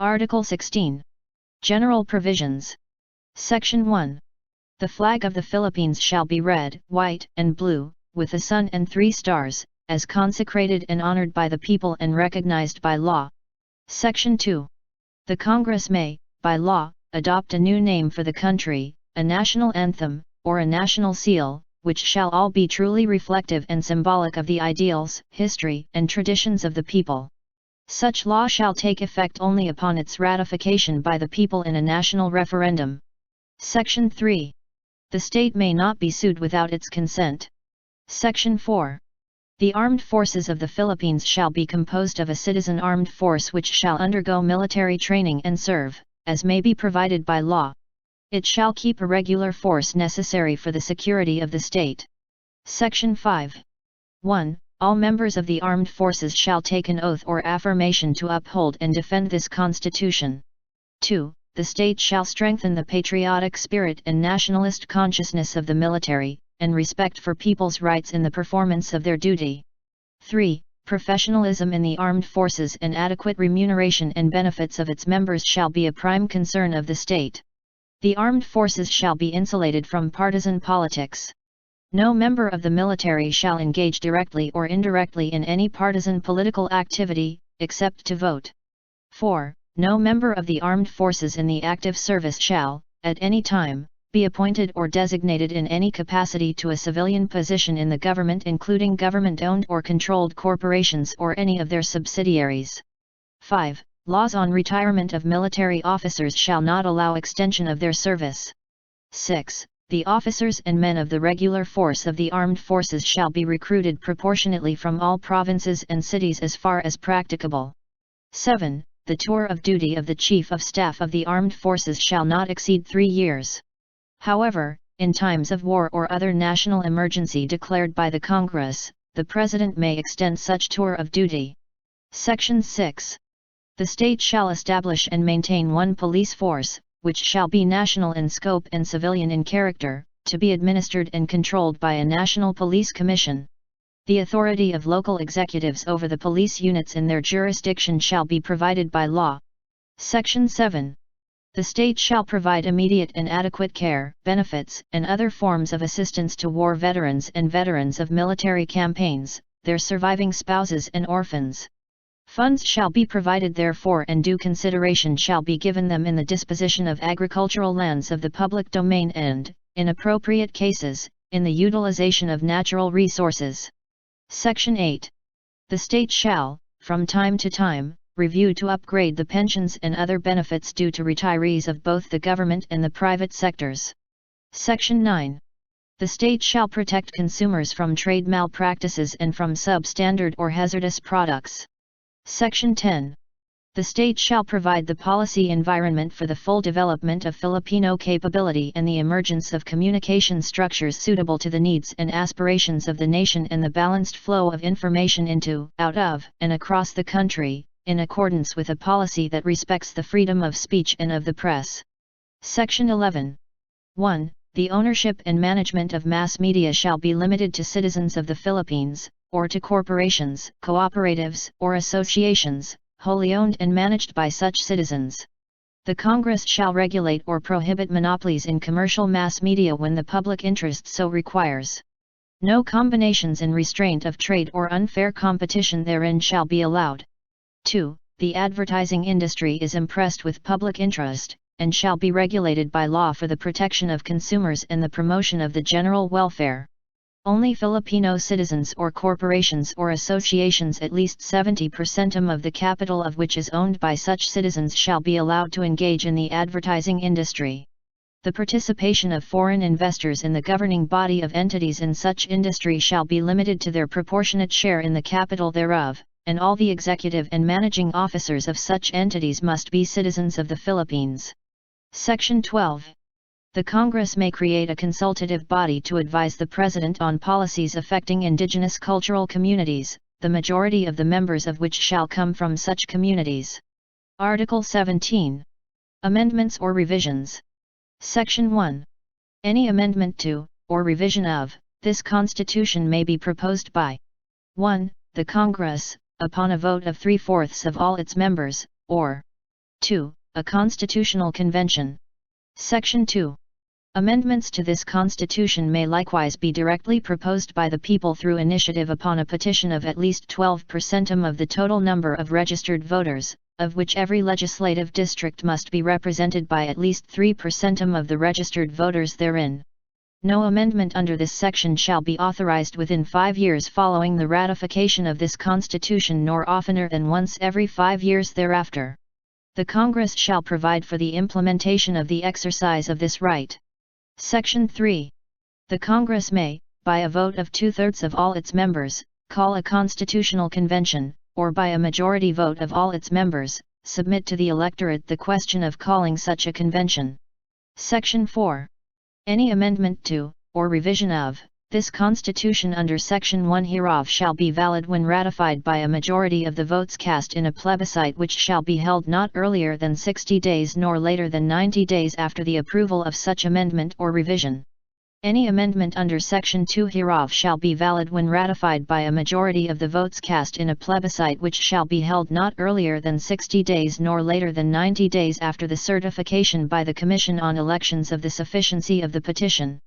Article 16. General Provisions. Section 1. The flag of the Philippines shall be red, white, and blue, with a sun and 3 stars, as consecrated and honored by the people and recognized by law. Section 2. The Congress may, by law, adopt a new name for the country, a national anthem, or a national seal, which shall all be truly reflective and symbolic of the ideals, history, and traditions of the people. Such law shall take effect only upon its ratification by the people in a national referendum. Section 3. The state may not be sued without its consent. Section 4. The armed forces of the Philippines shall be composed of a citizen armed force which shall undergo military training and serve, as may be provided by law. It shall keep a regular force necessary for the security of the state. Section 5. 1. All members of the armed forces shall take an oath or affirmation to uphold and defend this Constitution. 2. The state shall strengthen the patriotic spirit and nationalist consciousness of the military, and respect for people's rights in the performance of their duty. 3. Professionalism in the armed forces and adequate remuneration and benefits of its members shall be a prime concern of the state. The armed forces shall be insulated from partisan politics. No member of the military shall engage directly or indirectly in any partisan political activity, except to vote. 4. No member of the armed forces in the active service shall, at any time, be appointed or designated in any capacity to a civilian position in the government, including government-owned or controlled corporations or any of their subsidiaries. 5. Laws on retirement of military officers shall not allow extension of their service. 6. The officers and men of the regular force of the armed forces shall be recruited proportionately from all provinces and cities as far as practicable. 7. The tour of duty of the Chief of Staff of the Armed Forces shall not exceed 3 years. However, in times of war or other national emergency declared by the Congress, the President may extend such tour of duty. Section 6. The state shall establish and maintain one police force, which shall be national in scope and civilian in character, to be administered and controlled by a National Police Commission. The authority of local executives over the police units in their jurisdiction shall be provided by law. Section 7. The state shall provide immediate and adequate care, benefits, and other forms of assistance to war veterans and veterans of military campaigns, their surviving spouses and orphans. Funds shall be provided therefor, and due consideration shall be given them in the disposition of agricultural lands of the public domain and, in appropriate cases, in the utilization of natural resources. Section 8. The state shall, from time to time, review to upgrade the pensions and other benefits due to retirees of both the government and the private sectors. Section 9. The state shall protect consumers from trade malpractices and from substandard or hazardous products. Section 10. The state shall provide the policy environment for the full development of Filipino capability and the emergence of communication structures suitable to the needs and aspirations of the nation and the balanced flow of information into, out of, and across the country, in accordance with a policy that respects the freedom of speech and of the press. Section 11. 1. The ownership and management of mass media shall be limited to citizens of the Philippines, or to corporations, cooperatives, or associations, wholly owned and managed by such citizens. The Congress shall regulate or prohibit monopolies in commercial mass media when the public interest so requires. No combinations in restraint of trade or unfair competition therein shall be allowed. 2. The advertising industry is impressed with public interest, and shall be regulated by law for the protection of consumers and the promotion of the general welfare. Only Filipino citizens or corporations or associations at least 70% of the capital of which is owned by such citizens shall be allowed to engage in the advertising industry. The participation of foreign investors in the governing body of entities in such industry shall be limited to their proportionate share in the capital thereof, and all the executive and managing officers of such entities must be citizens of the Philippines. Section 12. The Congress may create a consultative body to advise the President on policies affecting indigenous cultural communities, the majority of the members of which shall come from such communities. Article 17. Amendments or revisions. Section 1. Any amendment to, or revision of, this Constitution may be proposed by 1. The Congress, upon a vote of 3/4 of all its members, or 2. A constitutional convention. Section 2. Amendments to this constitution may likewise be directly proposed by the people through initiative upon a petition of at least 12% of the total number of registered voters, of which every legislative district must be represented by at least 3% of the registered voters therein. No amendment under this section shall be authorized within 5 years following the ratification of this Constitution, nor oftener than once every 5 years thereafter. The Congress shall provide for the implementation of the exercise of this right. Section 3. The Congress may, by a vote of 2/3 of all its members, call a constitutional convention, or by a majority vote of all its members, submit to the electorate the question of calling such a convention. Section 4. Any amendment to, or revision of, this Constitution under Section 1 hereof shall be valid when ratified by a majority of the votes cast in a plebiscite, which shall be held not earlier than 60 days nor later than 90 days after the approval of such amendment or revision. Any amendment under Section 2 hereof shall be valid when ratified by a majority of the votes cast in a plebiscite, which shall be held not earlier than 60 days nor later than 90 days after the certification by the Commission on Elections of the sufficiency of the petition.